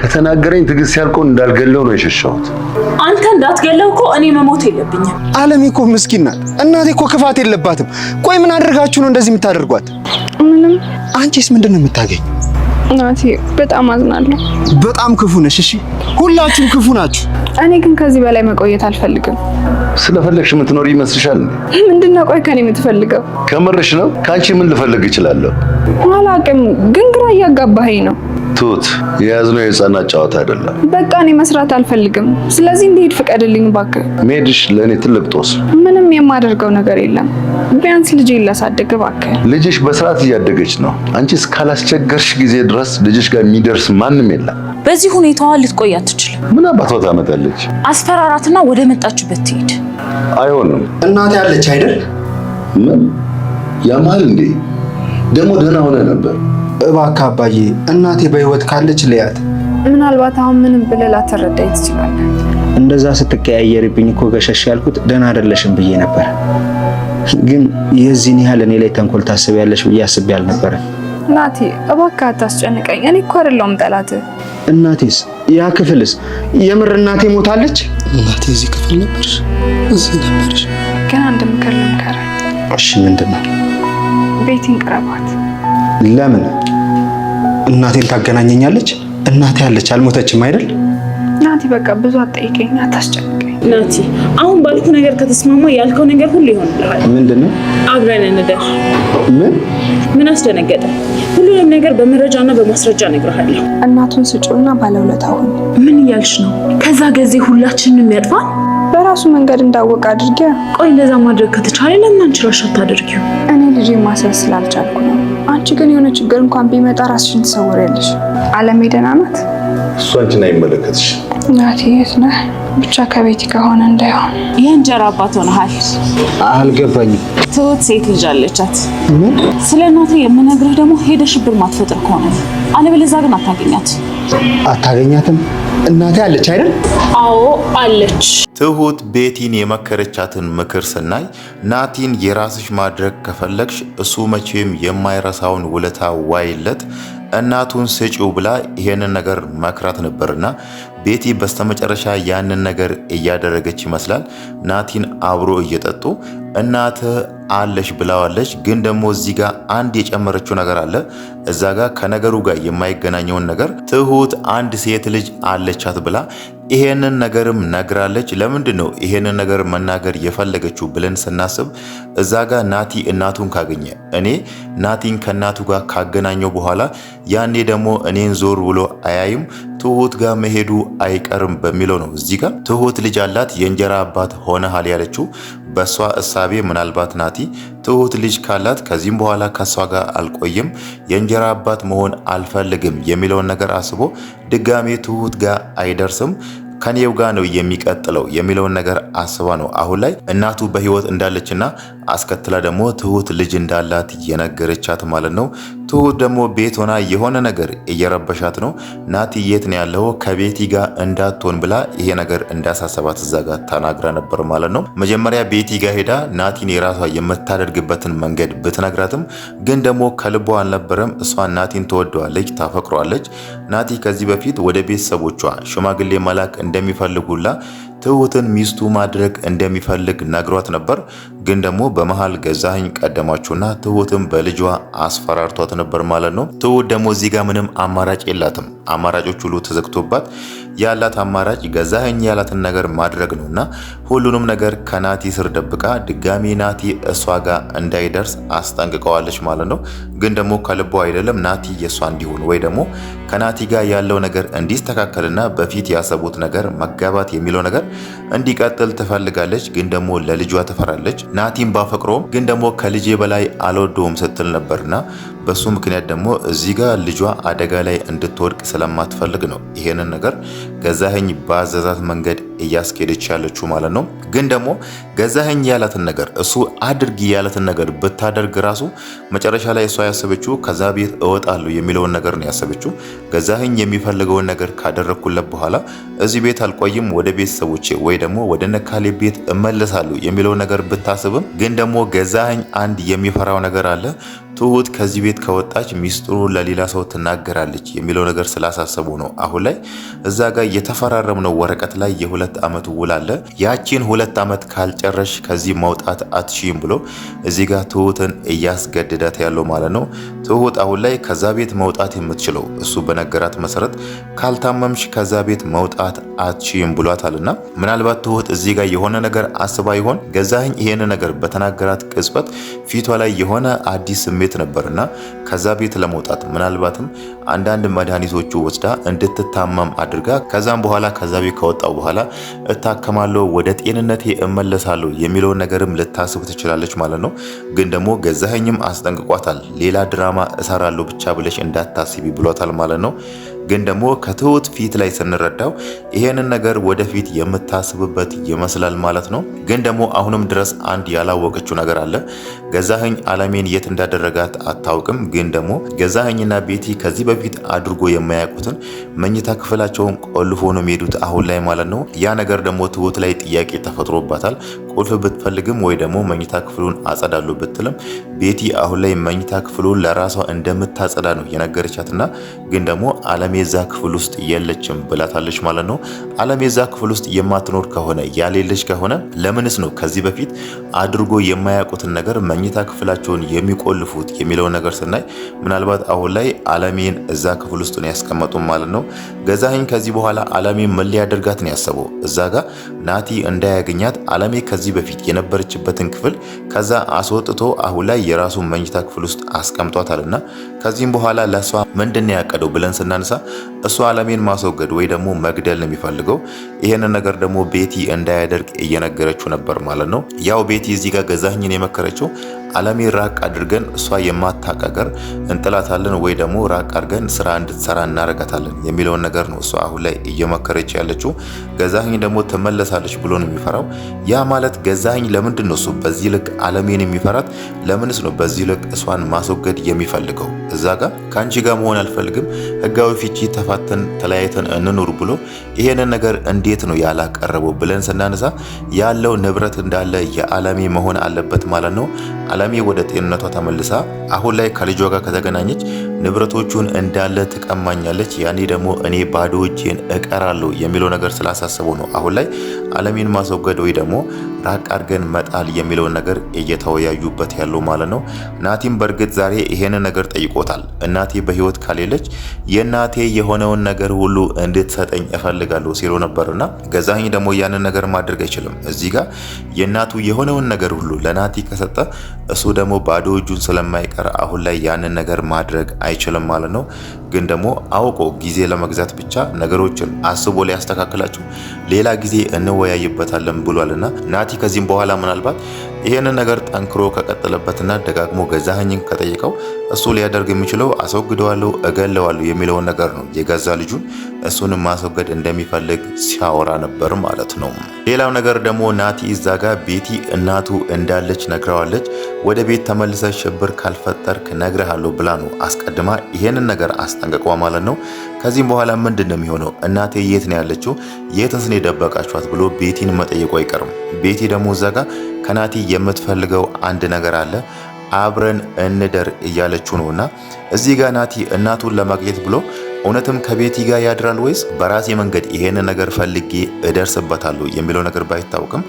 ከተናገረኝ ትግስት ያልከው እንዳልገለው ነው የሸሻሁት። አንተ እንዳትገለው እኮ እኔ መሞት የለብኝም። አለሜ እኮ ምስኪን ናት። እናቴ እኮ ክፋት የለባትም። ቆይ ምን አድርጋችሁ ነው እንደዚህ የምታደርጓት? ምንም። አንቺስ ምንድነው የምታገኝ? እናቴ በጣም አዝናለሁ። በጣም ክፉ ነሽ። እሺ ሁላችሁም ክፉ ናችሁ። እኔ ግን ከዚህ በላይ መቆየት አልፈልግም። ስለፈለግሽ የምትኖር ይመስልሻል? ምንድነው ቆይ ከኔ የምትፈልገው? ከምርሽ ነው? ካንቺ ምን ልፈልግ እችላለሁ? አላቅም፣ ግን ግራ እያጋባኸኝ ነው። ቱት የያዝነው የህፃናት ጨዋታ አይደለም። በቃ እኔ መስራት አልፈልግም። ስለዚህ እንድሄድ ፍቀድልኝ እባክህ። መሄድሽ ለእኔ ትልቅ ጦስ። ምንም የማደርገው ነገር የለም። ቢያንስ ልጄን ላሳድግ እባክህ። ልጅሽ በስርዓት እያደገች ነው። አንቺ እስካላስቸገርሽ ጊዜ ድረስ ልጅሽ ጋር የሚደርስ ማንም የለም። በዚህ ሁኔታዋ ልትቆይ አትችልም። ምን አባቷ ታመጣለች? አስፈራራትና ወደ መጣችበት ትሄድ። አይሆንም። እናቴ አለች አይደል? ምን ያማል እንዴ? ደግሞ ደህና ሆነ ነበር። እባክህ አባዬ፣ እናቴ በህይወት ካለች ልያት። ምናልባት አሁን ምንም ብለህ ላትረዳኝ ትችላለህ። እንደዛ ስትቀያየርብኝ እኮ ገሸሽ ያልኩት ደህና አይደለሽም ብዬ ነበር። ግን የዚህን ያህል እኔ ላይ ተንኮል ታስቢያለሽ ብዬ አስቤ አልነበረ። ናቲ እባክህ አታስጨንቀኝ። እኔ እኮ አይደለሁም ጠላትህ። እናቴስ? ያ ክፍልስ? የምር እናቴ ሞታለች? እናቴ እዚህ ክፍል ነበርሽ? እዚህ ነበርሽ? ግን አንድ ምክር ልምከርህ። እሺ ምንድን ነው? ቤቴን ቅረባት። ለምን? እናቴን ታገናኘኛለች? እናቴ አለች አልሞተችም አይደል? ናቲ በቃ ብዙ አትጠይቀኝ፣ አታስጨንቀኝ። ናቲ አሁን ባልኩ ነገር ከተስማማ ያልከው ነገር ሁሉ ይሆንልሃል። ምንድነው? አብረን እንደር። ምን አስደነገጠ? ሁሉንም ነገር በመረጃና በማስረጃ እነግርሃለሁ። እናቱን ስጪውና ባለውለታ ሁን። ምን እያልሽ ነው? ከዛ ጊዜ ሁላችንንም ያጥፋል? በራሱ መንገድ እንዳወቀ አድርጌ። ቆይ እንደዛ ማድረግ ከተቻለ ለምን አንቺ ራስሽ አታደርጊው? እኔ ልጄ ማሰብ ስላልቻልኩ ነው። አንቺ ግን የሆነ ችግር እንኳን ቢመጣ ራስሽን ትሰውሪያለሽ። አለሜ ደህና ናት? እሱ አንቺን አይመለከትሽ። ናቲ የት ነህ? ብቻ ከቤት ከሆነ እንዳይሆን። የእንጀራ አባት ሆነሃል። አልገባኝም። ትሁት ሴት ልጅ አለቻት። ስለ እናቴ የምነግርህ ደግሞ ሄደሽ ብር ማትፈጥር ከሆነ አለበለዚያ ግን አታገኛትም። እናቴ አለች አይደል? አዎ አለች። ትሁት ቤቲን የመከረቻትን ምክር ስናይ ናቲን የራስሽ ማድረግ ከፈለግሽ እሱ መቼም የማይረሳውን ውለታ ዋይለት እናቱን ስጪው ብላ ይሄንን ነገር መክራት ነበርና ቤቲ በስተመጨረሻ ያንን ነገር እያደረገች ይመስላል። ናቲን አብሮ እየጠጡ እናት አለሽ ብላዋለች። ግን ደግሞ እዚህ ጋር አንድ የጨመረችው ነገር አለ። እዛ ጋር ከነገሩ ጋር የማይገናኘውን ነገር ትሁት አንድ ሴት ልጅ አለቻት ብላ ይሄንን ነገርም ነግራለች። ለምንድን ነው ይሄንን ነገር መናገር የፈለገችው ብለን ስናስብ እዛ ጋር ናቲ እናቱን ካገኘ እኔ ናቲን ከናቱ ጋር ካገናኘው በኋላ ያኔ ደግሞ እኔን ዞር ብሎ አያይም ትሁት ጋር መሄዱ አይቀርም በሚለው ነው። እዚህ ጋር ትሁት ልጅ አላት የእንጀራ አባት ሆነሃል ያለችው በሷ እሳቤ ምናልባት ናቲ ትሁት ልጅ ካላት ከዚህም በኋላ ከሷ ጋር አልቆይም የእንጀራ አባት መሆን አልፈልግም የሚለውን ነገር አስቦ ድጋሜ ትሁት ጋር አይደርስም ከኔው ጋር ነው የሚቀጥለው የሚለውን ነገር አስባ ነው አሁን ላይ እናቱ በህይወት እንዳለችና አስከትላ ደግሞ ትሁት ልጅ እንዳላት የነገረቻት ማለት ነው። ትሁት ደግሞ ቤት ሆና የሆነ ነገር እየረበሻት ነው። ናቲ የት ነው ያለው ከቤቲ ጋር እንዳትሆን ብላ ይሄ ነገር እንዳሳሰባት እዛ ጋር ተናግራ ነበር ማለት ነው። መጀመሪያ ቤቲ ጋር ሄዳ ናቲን የራሷ የምታደርግበትን መንገድ ብትነግራትም ግን ደግሞ ከልቧ አልነበረም። እሷ ናቲን ትወደዋለች፣ ታፈቅሯለች። ናቲ ከዚህ በፊት ወደ ቤተሰቦቿ ሽማግሌ መላክ እንደሚፈልጉላ ትሁትን ሚስቱ ማድረግ እንደሚፈልግ ነግሯት ነበር። ግን ደግሞ በመሃል ገዛኸኝ ቀደማችሁና ትሁትን በልጇ አስፈራርቷት ነበር ማለት ነው። ትሁት ደግሞ እዚህ ጋር ምንም አማራጭ የላትም። አማራጮች ሁሉ ተዘግቶባት ያላት አማራጭ ገዛኸኝ ያላትን ነገር ማድረግ ነውና ሁሉንም ነገር ከናቲ ስር ደብቃ ድጋሚ ናቲ እሷ ጋር እንዳይደርስ አስጠንቅቀዋለች ማለት ነው። ግን ደግሞ ከልቧ አይደለም ናቲ የሷ እንዲሆን ወይ ደግሞ ከናቲ ጋር ያለው ነገር እንዲስተካከልና በፊት ያሰቡት ነገር መጋባት የሚለው ነገር እንዲቀጥል ትፈልጋለች። ግን ደግሞ ለልጇ ትፈራለች። ናቲን ባፈቅሮም ግን ደግሞ ከልጄ በላይ አልወደውም ስትል ነበርና በሱ ምክንያት ደግሞ እዚህ ጋር ልጇ አደጋ ላይ እንድትወድቅ ስለማትፈልግ ነው ይሄንን ነገር ገዛኸኝ ባዘዛት መንገድ እያስኬደች ያለችው ማለት ነው። ግን ደግሞ ገዛኸኝ ያላትን ነገር እሱ አድርጊ ያላትን ነገር ብታደርግ ራሱ መጨረሻ ላይ እሷ ያሰበችው ከዛ ቤት እወጣለሁ የሚለውን ነገር ነው ያሰበችው። ገዛኸኝ የሚፈልገውን ነገር ካደረኩለት በኋላ እዚህ ቤት አልቆይም፣ ወደ ቤተሰቦቼ ወይ ደግሞ ወደ ነካሌ ቤት እመለሳለሁ የሚለውን ነገር ብታስብም ግን ደግሞ ገዛኸኝ አንድ የሚፈራው ነገር አለ። ትሁት ከዚህ ቤት ከወጣች ሚስጥሩ ለሌላ ሰው ትናገራለች የሚለው ነገር ስላሳሰቡ ነው አሁን ላይ እዛ ጋር የተፈራረምነው ወረቀት ላይ የ2 ዓመት ውል አለ። ያቺን 2 ዓመት ካልጨረሽ ከዚህ መውጣት አትሽም ብሎ እዚህ ጋር ትሁትን እያስገድዳት ያለው ማለት ነው። ትሁት አሁን ላይ ከዛ ቤት መውጣት የምትችለው እሱ በነገራት መሰረት ካልታመምሽ ከዛ ቤት መውጣት አትሽም ብሏታልና ምናልባት ትሁት እዚህ ጋር የሆነ ነገር አስባ ይሆን? ገዛኸኝ ይሄን ነገር በተናገራት ቅጽበት ፊቷ ላይ የሆነ አዲስ ስሜት ነበርና ከዛ ቤት ለመውጣት ምናልባትም አንዳንድ መድኃኒቶቹ ወስዳ እንድትታመም አድርጋ ከዛም በኋላ ከዛ ቤት ከወጣው በኋላ እታከማለሁ ወደ ጤንነቴ እመለሳለሁ የሚለው ነገርም ልታስብ ትችላለች ማለት ነው። ግን ደግሞ ገዛኸኝም አስጠንቅቋታል። ሌላ ድራማ እሰራለሁ ብቻ ብለሽ እንዳታስቢ ብሏታል ማለት ነው። ግን ደግሞ ከትሁት ፊት ላይ ስንረዳው ይሄንን ነገር ወደፊት የምታስብበት ይመስላል ማለት ነው። ግን ደግሞ አሁንም ድረስ አንድ ያላወቀችው ነገር አለ። ገዛኸኝ አለሜን የት እንዳደረጋት አታውቅም። ግን ደግሞ ገዛኸኝና ቤቲ ከዚህ በፊት አድርጎ የማያውቁትን መኝታ ክፍላቸውን ቆልፎ ነው የሚሄዱት አሁን ላይ ማለት ነው። ያ ነገር ደግሞ ትሁት ላይ ጥያቄ ተፈጥሮባታል። ቁልፍ ብትፈልግም ወይ ደግሞ መኝታ ክፍሉን አጸዳለሁ ብትልም ቤቲ አሁን ላይ መኝታ ክፍሉን ለራሷ እንደምታጸዳ ነው የነገረቻትና ግን ደግሞ አለሜ ዛ ክፍል ውስጥ የለችም ብላታለች ማለት ነው። አለሜ ዛ ክፍል ውስጥ የማትኖር ከሆነ ያሌለች ከሆነ ለምንስ ነው ከዚህ በፊት አድርጎ የማያውቁትን ነገር መኝታ ክፍላቸውን የሚቆልፉት የሚለው ነገር ስናይ ምናልባት አሁን ላይ አለሜን እዛ ክፍል ውስጥ ነው ያስቀመጡ ማለት ነው። ገዛኸኝ ከዚህ በኋላ አለሜን ምን ሊያደርጋት ነው ያሰበው? እዛ ጋር ናቲ እንዳያገኛት አለሜ ከዚህ በፊት የነበረችበትን ክፍል ከዛ አስወጥቶ አሁን ላይ የራሱ መኝታ ክፍል ውስጥ አስቀምጧታልና ከዚህም በኋላ ለሷ ምንድነው ያቀደው ብለን ስናነሳ እሱ አለሜን ማስወገድ ወይ ደግሞ መግደል ነው የሚፈልገው። ይሄንን ነገር ደግሞ ቤቲ እንዳያደርግ እየነገረችው ነበር ማለት ነው። ያው ቤቲ እዚህ ጋር ገዛኸኝን የመከረችው አለሜ ራቅ አድርገን እሷ የማታቀቀር እንጥላታለን ወይ ደግሞ ራቅ አድርገን ስራ እንድትሰራ እናረጋታለን የሚለውን ነገር ነው እሷ አሁን ላይ እየመከረች ያለችው። ገዛኸኝ ደግሞ ትመለሳለች ብሎ ነው የሚፈራው። ያ ማለት ገዛኸኝ ለምንድን ነው እሱ በዚህ ልክ አለሜን የሚፈራት? ለምንስ ነው በዚህ ልክ እሷን ማስወገድ የሚፈልገው? እዛ ጋር ከአንቺ ጋር መሆን አልፈልግም፣ ህጋዊ ፍቺ ተፋተን ተለያይተን እንኑር ብሎ ይሄንን ነገር እንዴት ነው ያላቀረበው ብለን ስናነሳ ያለው ንብረት እንዳለ የአለሜ መሆን አለበት ማለት ነው። አለሜ ወደ ጤንነቷ ተመልሳ አሁን ላይ ከልጇ ጋር ከተገናኘች ንብረቶቹን እንዳለ ትቀማኛለች። ያኔ ደግሞ እኔ ባዶ እጄን እቀራለሁ የሚለው ነገር ስላሳሰበው ነው አሁን ላይ አለሜን ማስወገድ ወይ ደግሞ ራቅ አድርገን መጣል የሚለውን ነገር እየተወያዩበት ያለው ማለት ነው። ናቲም በእርግጥ ዛሬ ይሄንን ነገር ጠይቆታል። እናቴ በህይወት ካሌለች የእናቴ የሆነውን ነገር ሁሉ እንድትሰጠኝ እፈልጋለሁ ሲሉ ነበርና ገዛኸኝ ደግሞ ያንን ነገር ማድረግ አይችልም። እዚህ ጋር የእናቱ የሆነውን ነገር ሁሉ ለናቲ ከሰጠ እሱ ደግሞ ባዶ እጁን ስለማይቀር አሁን ላይ ያንን ነገር ማድረግ አይችልም ማለት ነው። ግን ደግሞ አውቆ ጊዜ ለመግዛት ብቻ ነገሮችን አስቦ ሊያስተካክላቸው ሌላ ጊዜ እንወያይበታለን ብሏልና ናቲ ከዚህም በኋላ ምናልባት ይሄንን ነገር ጠንክሮ ከቀጠለበትና ደጋግሞ ገዛኸኝን ከጠየቀው እሱ ሊያደርግ የሚችለው አስወግደዋለሁ፣ እገለዋለሁ የሚለውን ነገር ነው። የገዛ ልጁን እሱን ማስወገድ እንደሚፈልግ ሲያወራ ነበር ማለት ነው። ሌላው ነገር ደግሞ ናቲ እዛ ጋር ቤቲ እናቱ እንዳለች ነግረዋለች። ወደ ቤት ተመልሰሽ ሽብር ካልፈጠርክ ነግረሃለሁ ብላ ነው አስቀድማ ይሄንን ነገር አስጠንቅቋ ማለት ነው። ከዚህም በኋላ ምንድነው የሚሆነው? እናቴ የት ነው ያለችው? የትስ ነው የደበቃችኋት ብሎ ቤቲን መጠየቁ አይቀርም። ቤቲ ደግሞ እዛ ጋር ከናቲ የምትፈልገው አንድ ነገር አለ፣ አብረን እንደር እያለችው ነውና እዚህ ጋር ናቲ እናቱን ለማግኘት ብሎ እውነትም ከቤቲ ጋር ያድራል ወይስ በራሴ መንገድ ይሄን ነገር ፈልጌ እደርስበታለሁ የሚለው ነገር ባይታወቅም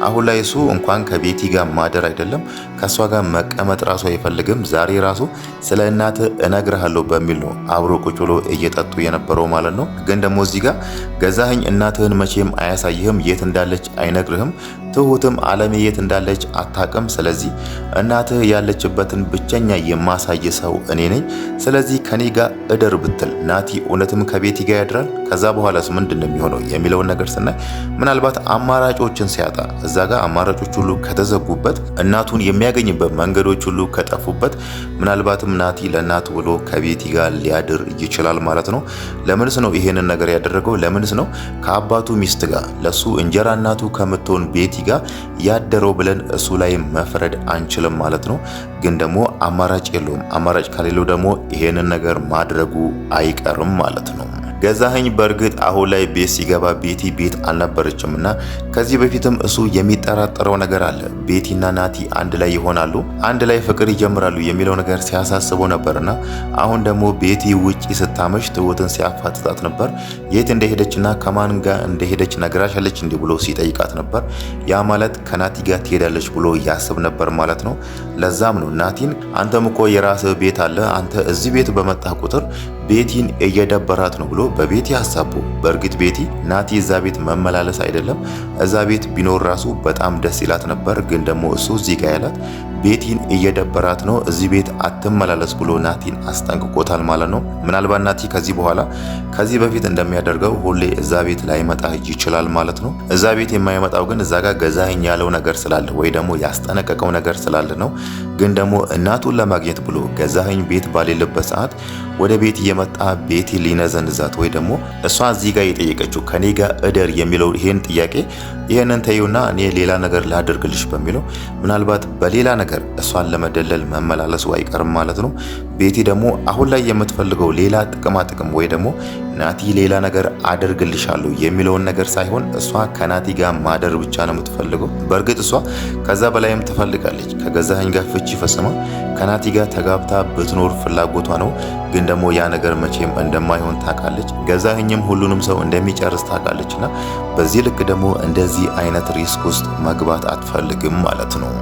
አሁን ላይ እሱ እንኳን ከቤቲ ጋር ማደር አይደለም ከሷ ጋር መቀመጥ ራሱ አይፈልግም። ዛሬ ራሱ ስለ እናት እነግርሃለሁ በሚል ነው አብሮ ቁጭ ብሎ እየጠጡ የነበረው ማለት ነው። ግን ደግሞ እዚህ ጋር ገዛኸኝ እናትህን መቼም አያሳይህም፣ የት እንዳለች አይነግርህም። ትሁትም አለሜ የት እንዳለች አታቅም። ስለዚህ እናትህ ያለችበትን ብቸኛ የማሳይ ሰው እኔ ነኝ። ስለዚህ ከኔ ጋር እደር ብትል ናቲ እውነትም ከቤቲ ጋር ያድራል? ከዛ በኋላስ ምንድነው የሚሆነው የሚለውን ነገር ስናይ ምናልባት አማራጮችን ሲያጣ እዛ ጋር አማራጮች ሁሉ ከተዘጉበት እናቱን የሚያገኝበት መንገዶች ሁሉ ከጠፉበት ምናልባትም ናቲ ለእናቱ ብሎ ከቤቲ ጋር ሊያድር ይችላል ማለት ነው። ለምንስ ነው ይሄንን ነገር ያደረገው? ለምንስ ነው ከአባቱ ሚስት ጋር ለሱ እንጀራ እናቱ ከምትሆን ቤቲ ጋር ያደረው ብለን እሱ ላይ መፍረድ አንችልም ማለት ነው። ግን ደግሞ አማራጭ የለውም። አማራጭ ከሌለው ደግሞ ይሄንን ነገር ማድረጉ አይቀርም ማለት ነው። ገዛኸኝ በእርግጥ አሁን ላይ ቤት ሲገባ ቤቲ ቤት አልነበረችምና ከዚህ በፊትም እሱ የሚጠራጠረው ነገር አለ። ቤቲና ናቲ አንድ ላይ ይሆናሉ፣ አንድ ላይ ፍቅር ይጀምራሉ የሚለው ነገር ሲያሳስበው ነበርና አሁን ደግሞ ቤቲ ውጪ ስታመሽ ትሁትን ሲያፋጥጣት ነበር። የት እንደሄደችና ከማን ጋር እንደሄደች ነግራሻለች እንዲህ ብሎ ሲጠይቃት ነበር። ያ ማለት ከናቲ ጋር ትሄዳለች ብሎ ያስብ ነበር ማለት ነው። ለዛም ነው ናቲን አንተም እኮ የራስህ ቤት አለ፣ አንተ እዚህ ቤት በመጣ ቁጥር ቤቲን እየደበራት ነው ብሎ በቤቲ ሐሳቡ። በእርግጥ ቤቲ ናቲ እዛ ቤት መመላለስ አይደለም እዛ ቤት ቢኖር ራሱ በጣም ደስ ይላት ነበር። ግን ደግሞ እሱ እዚህ ጋር ያላት ቤቲን እየደበራት ነው፣ እዚህ ቤት አትመላለስ ብሎ ናቲን አስጠንቅቆታል ማለት ነው። ምናልባት ናቲ ከዚህ በኋላ ከዚህ በፊት እንደሚያደርገው ሁሌ እዛ ቤት ላይመጣ ይችላል ማለት ነው። እዛ ቤት የማይመጣው ግን እዛ ጋር ገዛኸኝ ያለው ነገር ስላለ ወይ ደግሞ ያስጠነቀቀው ነገር ስላለ ነው። ግን ደግሞ እናቱን ለማግኘት ብሎ ገዛኸኝ ቤት ባሌለበት ሰዓት ወደ ቤት የመጣ ቤቲ ሊነዘንዛት ወይ ደግሞ እሷ እዚህ ጋር የጠየቀችው ከኔ ጋር እደር የሚለው ይሄን ጥያቄ ይሄንን ተይውና እኔ ሌላ ነገር ላደርግልሽ በሚለው ምናልባት በሌላ ነገር እሷን ለመደለል መመላለሱ አይቀርም ማለት ነው። ቤቲ ደግሞ አሁን ላይ የምትፈልገው ሌላ ጥቅማ ጥቅም ወይ ደግሞ ናቲ ሌላ ነገር አደርግልሻለሁ የሚለውን ነገር ሳይሆን እሷ ከናቲ ጋር ማደር ብቻ ነው የምትፈልገው። በእርግጥ እሷ ከዛ በላይም ትፈልጋለች። ከገዛኸኝ ጋር ፍቺ ፈጽማ ከናቲ ጋር ተጋብታ ብትኖር ፍላጎቷ ነው። ግን ደግሞ ያ ነገር መቼም እንደማይሆን ታውቃለች። ገዛኸኝም ሁሉንም ሰው እንደሚጨርስ ታውቃለችና በዚህ ልክ ደግሞ እንደዚህ አይነት ሪስክ ውስጥ መግባት አትፈልግም ማለት ነው።